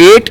8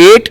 8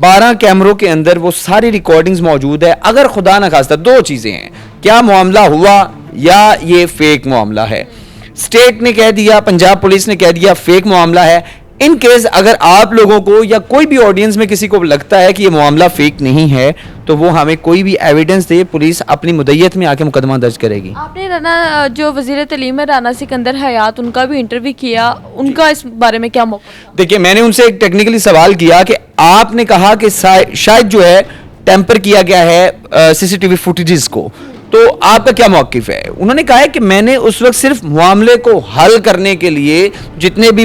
12 کیمروں کے اندر وہ ساری ریکارڈنگز موجود ہے. اگر خدا نہ خواستہ دو چیزیں ہیں, کیا معاملہ ہوا یا یہ فیک معاملہ ہے. اسٹیٹ نے کہہ دیا, پنجاب پولیس نے کہہ دیا فیک معاملہ ہے. ان کیس اگر آپ لوگوں کو یا کوئی بھی آڈینس میں کسی کو لگتا ہے کہ یہ معاملہ فیک نہیں ہے تو وہ ہمیں کوئی بھی ایویڈنس دے, پولیس اپنی مدعیت میں آ کے مقدمہ درج کرے گی. آپ نے رانا جو وزیر تعلیم ہے رانا سکندر حیات, ان کا بھی انٹرویو کیا, ان کا اس بارے میں کیا موقع؟ دیکھیے میں نے ان سے ایک ٹیکنیکلی سوال کیا کہ آپ نے کہا کہ شاید جو ہے ٹیمپر کیا گیا ہے سی سی ٹی وی فوٹیجز کو, تو آپ کا کیا موقف ہے؟ انہوں نے کہا ہے کہ میں نے اس وقت صرف معاملے کو حل کرنے کے لیے جتنے بھی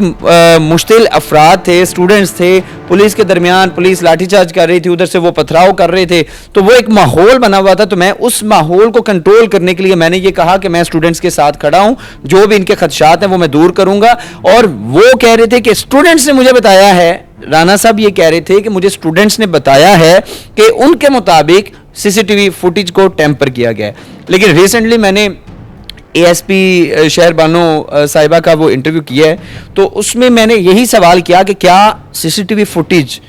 مشتعل افراد تھے, اسٹوڈنٹس تھے, پولیس کے درمیان پولیس لاٹھی چارج کر رہی تھی, ادھر سے وہ پتھراؤ کر رہے تھے, تو وہ ایک ماحول بنا ہوا تھا, تو میں اس ماحول کو کنٹرول کرنے کے لیے میں نے یہ کہا کہ میں اسٹوڈنٹس کے ساتھ کھڑا ہوں, جو بھی ان کے خدشات ہیں وہ میں دور کروں گا. اور وہ کہہ رہے تھے کہ اسٹوڈنٹس نے مجھے بتایا ہے, رانا صاحب یہ کہہ رہے تھے کہ مجھے اسٹوڈنٹس نے بتایا ہے کہ ان کے مطابق سی سی ٹی وی فوٹیج کو ٹیمپر کیا گیا ہے. لیکن ریسنٹلی میں نے اے ایس پی شہر بانو صاحبہ کا وہ انٹرویو کیا ہے, تو اس میں میں نے یہی سوال کیا کہ کیا C C T V footage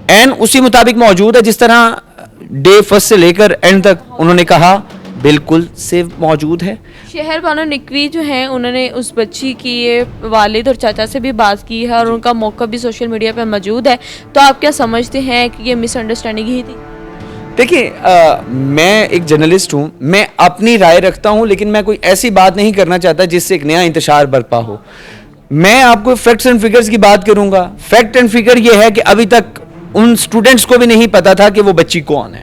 این اسی مطابق موجود ہے جس طرح ڈے فرسٹ سے لے کر اینڈ تک؟ انہوں نے کہا بالکل سیو موجود ہے. شہر بانو نقوی جو ہیں انہوں نے اس بچی کی والد اور چاچا سے بھی بات کی ہے اور ان کا موقع بھی سوشل میڈیا پہ موجود ہے, تو آپ کیا سمجھتے ہیں کہ یہ مس انڈرسٹینڈنگ ہی تھی؟ دیکھیے میں ایک جرنلسٹ ہوں, میں اپنی رائے رکھتا ہوں, لیکن میں کوئی ایسی بات نہیں کرنا چاہتا جس سے ایک نیا انتشار برپا ہو. میں آپ کو فیکٹس اینڈ فگرز کی بات کروں گا. فیکٹ اینڈ فگر یہ ہے کہ ابھی تک ان اسٹوڈنٹس کو بھی نہیں پتا تھا کہ وہ بچی کون ہے.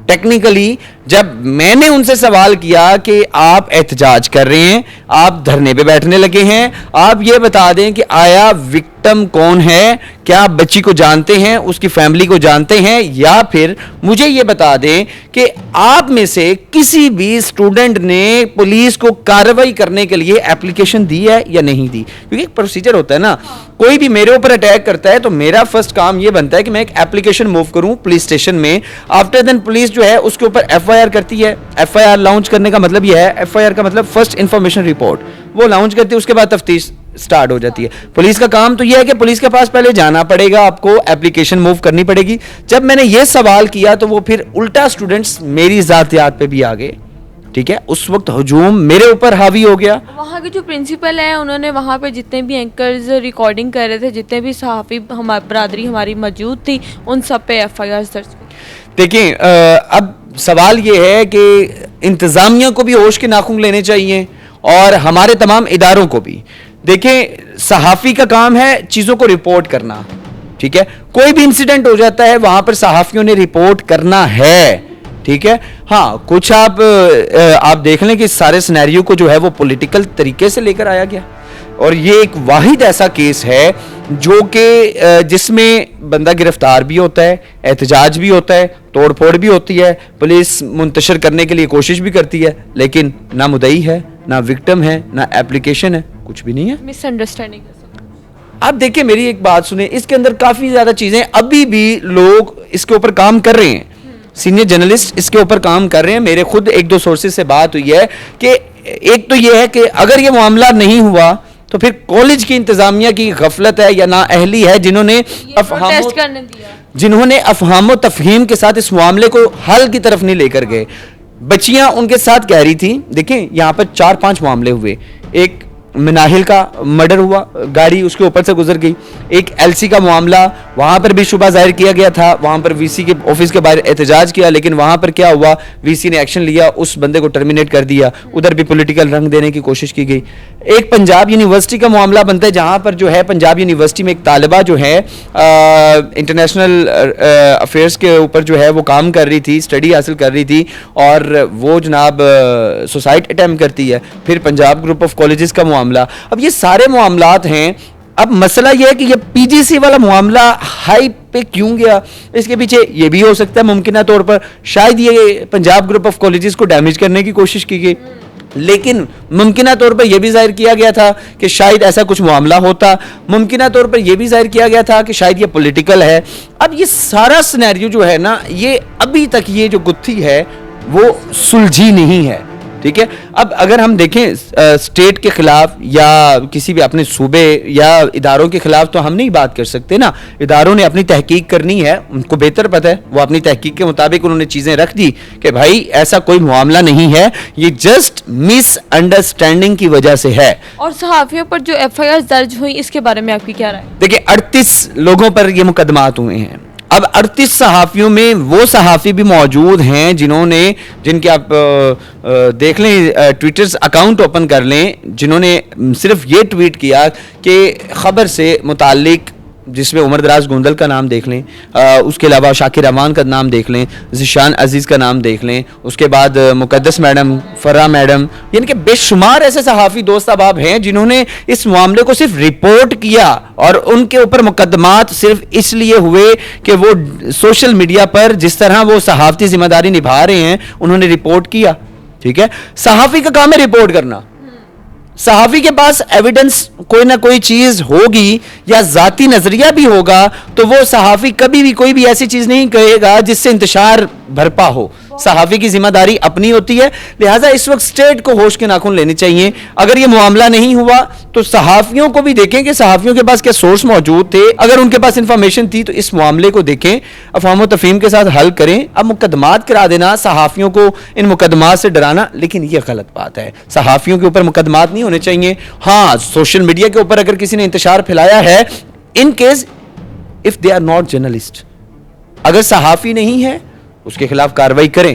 ٹیکنیکلی جب میں نے ان سے سوال کیا کہ آپ احتجاج کر رہے ہیں, آپ دھرنے پہ بیٹھنے لگے ہیں, آپ یہ بتا دیں کہ آیا وکٹم کون ہے, کیا آپ بچی کو جانتے ہیں, اس کی فیملی کو جانتے ہیں, یا پھر مجھے یہ بتا دیں کہ آپ میں سے کسی بھی اسٹوڈنٹ نے پولیس کو کارروائی کرنے کے لیے اپلیکیشن دی ہے یا نہیں دی. کیونکہ ایک پروسیجر ہوتا ہے نا, کوئی بھی میرے اوپر اٹیک کرتا ہے تو میرا فرسٹ کام یہ بنتا ہے کہ میں ایک اپلیکیشن موو کروں پولیس اسٹیشن میں. آفٹر دین پولیس جو ہے اس کے اوپر ایف آئی آر کرتی ہے. ایف آئی آر لانچ کرنے کا مطلب یہ ہے, ایف آئی آر کا مطلب فرسٹ انفارمیشن رپورٹ, وہ لانچ کرتی ہے, اس کے بعد تفتیش سٹارٹ ہو جاتی ہے. پولیس کا کام تو یہ ہے کہ پولیس کے پاس پہلے جانا پڑے گا, آپ کو اپلیکیشن موو کرنی پڑے گی. جب میں نے یہ سوال کیا تو وہ پھر الٹا اسٹوڈنٹس میری ذاتیات پہ بھی آ گئے. ٹھیک ہے, اس وقت ہجوم میرے اوپر حاوی ہو گیا. وہاں کے جو پرنسپل ہیں انہوں نے وہاں پہ جتنے بھی اینکرز ریکارڈنگ کر رہے تھے, جتنے بھی صحافی برادری ہماری موجود تھی, ان سب پہ ایف آئی آر درج کی. دیکھیں اب سوال یہ ہے کہ انتظامیہ کو بھی ہوش کے ناخن لینے چاہیے اور ہمارے تمام اداروں کو بھی. دیکھیں صحافی کا کام ہے چیزوں کو رپورٹ کرنا. ٹھیک ہے, کوئی بھی انسیڈنٹ ہو جاتا ہے وہاں پر صحافیوں نے رپورٹ کرنا ہے. ٹھیک ہے, ہاں کچھ آپ دیکھ لیں کہ سارے سینیریو کو جو ہے وہ پولیٹیکل طریقے سے لے کر آیا گیا, اور یہ ایک واحد ایسا کیس ہے جو کہ جس میں بندہ گرفتار بھی ہوتا ہے, احتجاج بھی ہوتا ہے, توڑ پھوڑ بھی ہوتی ہے, پولیس منتشر کرنے کے لیے کوشش بھی کرتی ہے, لیکن نہ مدعی ہے, نہ وکٹم ہے, نہ اپلیکیشن ہے, کچھ بھی نہیں ہے. مس انڈرسٹینڈنگ. آپ دیکھیں میری ایک بات سنیں, اس کے اندر کافی زیادہ چیزیں ابھی بھی لوگ اس کے اوپر کام کر رہے ہیں, سینئر جرنلسٹ اس کے اوپر کام کر رہے ہیں. میرے خود ایک دو سورسز سے بات ہوئی ہے کہ ایک تو یہ ہے کہ اگر یہ معاملہ نہیں ہوا تو پھر کالج کی انتظامیہ کی غفلت ہے یا نااہلی ہے, جنہوں نے افہام و تفہیم کے ساتھ اس معاملے کو حل کی طرف نہیں لے کر گئے. بچیاں ان کے ساتھ کہہ رہی تھی, دیکھیں یہاں پر 4-5 معاملے ہوئے. ایک مناہل کا مرڈر ہوا, گاڑی اس کے اوپر سے گزر گئی. ایک ایل سی کا معاملہ, وہاں پر بھی شبہ ظاہر کیا گیا تھا, وہاں پر وی سی کے آفس کے باہر احتجاج کیا, لیکن وہاں پر کیا ہوا, وی سی نے ایکشن لیا, اس بندے کو ٹرمینیٹ کر دیا. ادھر بھی پولیٹیکل رنگ دینے کی کوشش کی گئی. ایک پنجاب یونیورسٹی کا معاملہ بنتا ہے جہاں پر جو ہے پنجاب یونیورسٹی میں ایک طالبہ جو ہے انٹرنیشنل افیئرس کے اوپر جو ہے وہ کام کر رہی تھی, اسٹڈی حاصل کر رہی تھی, اور وہ جناب سوسائڈ اٹیمپٹ کرتی ہے. پھر پنجاب گروپ آف کالجز کا معاملہ. اب یہ سارے معاملات ہیں. اب مسئلہ یہ ہے کہ یہ پی جی سی والا معاملہ ہائی پہ کیوں گیا, اس کے پیچھے یہ بھی ہو سکتا ہے ممکنہ طور پر شاید یہ پنجاب گروپ آف کالجز کو ڈیمیج کرنے کی کوشش کی گئی, لیکن ممکنہ طور پر یہ بھی ظاہر کیا گیا تھا کہ شاید ایسا کچھ معاملہ ہوتا, ممکنہ طور پر یہ بھی ظاہر کیا گیا تھا کہ شاید یہ پولیٹیکل ہے. اب یہ سارا سینیریو جو ہے نا, یہ ابھی تک یہ جو گتھی ہے وہ سلجھی نہیں ہے. ٹھیک ہے. اب اگر ہم دیکھیں اسٹیٹ کے خلاف یا کسی بھی اپنے صوبے یا اداروں کے خلاف تو ہم نہیں بات کر سکتے نا. اداروں نے اپنی تحقیق کرنی ہے, ان کو بہتر پتہ ہے, وہ اپنی تحقیق کے مطابق انہوں نے چیزیں رکھ دی کہ بھائی ایسا کوئی معاملہ نہیں ہے, یہ جسٹ مس انڈرسٹینڈنگ کی وجہ سے ہے. اور صحافیوں پر جو ایف آئی آر درج ہوئی اس کے بارے میں آپ کی کیا رائے؟ دیکھیں 38 لوگوں پر یہ مقدمات ہوئے ہیں. اب 38 صحافیوں میں وہ صحافی بھی موجود ہیں جن کے آپ دیکھ لیں, ٹویٹرز اکاؤنٹ اوپن کر لیں, جنہوں نے صرف یہ ٹویٹ کیا کہ خبر سے متعلق, جس میں عمر دراز گوندل کا نام دیکھ لیں, اس کے علاوہ شاکر امان کا نام دیکھ لیں, ذیشان عزیز کا نام دیکھ لیں, اس کے بعد مقدس میڈم, فرا میڈم, یعنی کہ بے شمار ایسے صحافی دوست احباب ہیں جنہوں نے اس معاملے کو صرف رپورٹ کیا, اور ان کے اوپر مقدمات صرف اس لیے ہوئے کہ وہ سوشل میڈیا پر جس طرح وہ صحافتی ذمہ داری نبھا رہے ہیں انہوں نے رپورٹ کیا. ٹھیک ہے, صحافی کا کام ہے رپورٹ کرنا. صحافی کے پاس ایویڈنس کوئی نہ کوئی چیز ہوگی یا ذاتی نظریہ بھی ہوگا, تو وہ صحافی کبھی بھی کوئی بھی ایسی چیز نہیں کہے گا جس سے انتشار بھرپا ہو. صحافی کی ذمہ داری اپنی ہوتی ہے, لہٰذا اس وقت اسٹیٹ کو ہوش کے ناخن لینے چاہیے. اگر یہ معاملہ نہیں ہوا تو صحافیوں کو بھی دیکھیں کہ صحافیوں کے پاس کیا سورس موجود تھے, اگر ان کے پاس انفارمیشن تھی تو اس معاملے کو دیکھیں, افہام و تفہیم کے ساتھ حل کریں. اب مقدمات کرا دینا, صحافیوں کو ان مقدمات سے ڈرانا, لیکن یہ غلط بات ہے. صحافیوں کے اوپر مقدمات نہیں ہونے چاہیے. ہاں, سوشل میڈیا کے اوپر اگر کسی نے انتشار پھیلایا ہے, in case of they are not journalist, اگر صحافی نہیں ہے اس کے خلاف کاروائی کریں,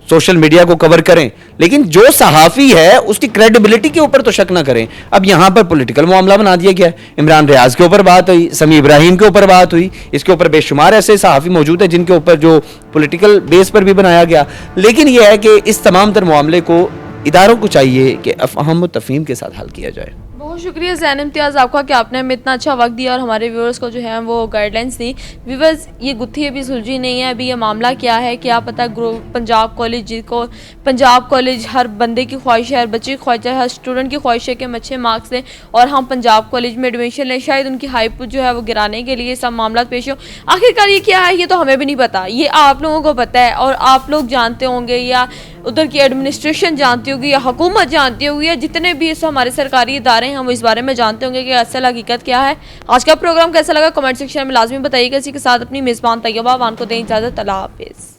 سوشل میڈیا کو کور کریں, لیکن جو صحافی ہے اس کی کریڈیبلٹی کے اوپر تو شک نہ کریں. اب یہاں پر پولیٹیکل معاملہ بنا دیا گیا ہے. عمران ریاض کے اوپر بات ہوئی, سمیع ابراہیم کے اوپر بات ہوئی, اس کے اوپر بے شمار ایسے صحافی موجود ہیں جن کے اوپر جو پولیٹیکل بیس پر بھی بنایا گیا. لیکن یہ ہے کہ اس تمام تر معاملے کو اداروں کو چاہیے کہ افہام و تفہیم کے ساتھ حل کیا جائے. بہت شکریہ زین امتیاز آپ کا کہ آپ نے ہمیں اتنا اچھا وقت دیا اور ہمارے ویورز کو جو ہے وہ گائیڈ لائنس دی. ویورز, یہ گتھی ابھی سلجھی نہیں ہے, ابھی یہ معاملہ کیا ہے کیا پتہ. پنجاب کالج, جس کو پنجاب کالج ہر بندے کی خواہش ہے, ہر بچے کی خواہش ہے, ہر اسٹوڈنٹ کی خواہش ہے کہ ہم اچھے مارکس دیں اور ہم پنجاب کالج میں ایڈمیشن لیں. شاید ان کی ہائپ جو ہے وہ گرانے کے لیے سب معاملات پیش ہو. آخرکار یہ کیا ہے یہ تو ہمیں بھی نہیں پتہ, یہ آپ لوگوں کو پتہ ہے, اور آپ لوگ جانتے ہوں گے یا ادھر کی ایڈمنسٹریشن جانتی ہوگی یا حکومت جانتی ہوگی یا جتنے بھی اس ہمارے سرکاری ادارے ہیں وہ اس بارے میں جانتے ہوں گے کہ اصل حقیقت کیا ہے. آج کا پروگرام کیسا لگا کمنٹ سیکشن میں لازمی بتائیے گا. اسی کے ساتھ اپنی میزبان طیبہ وان کو دیں اجازت. اللہ حافظ.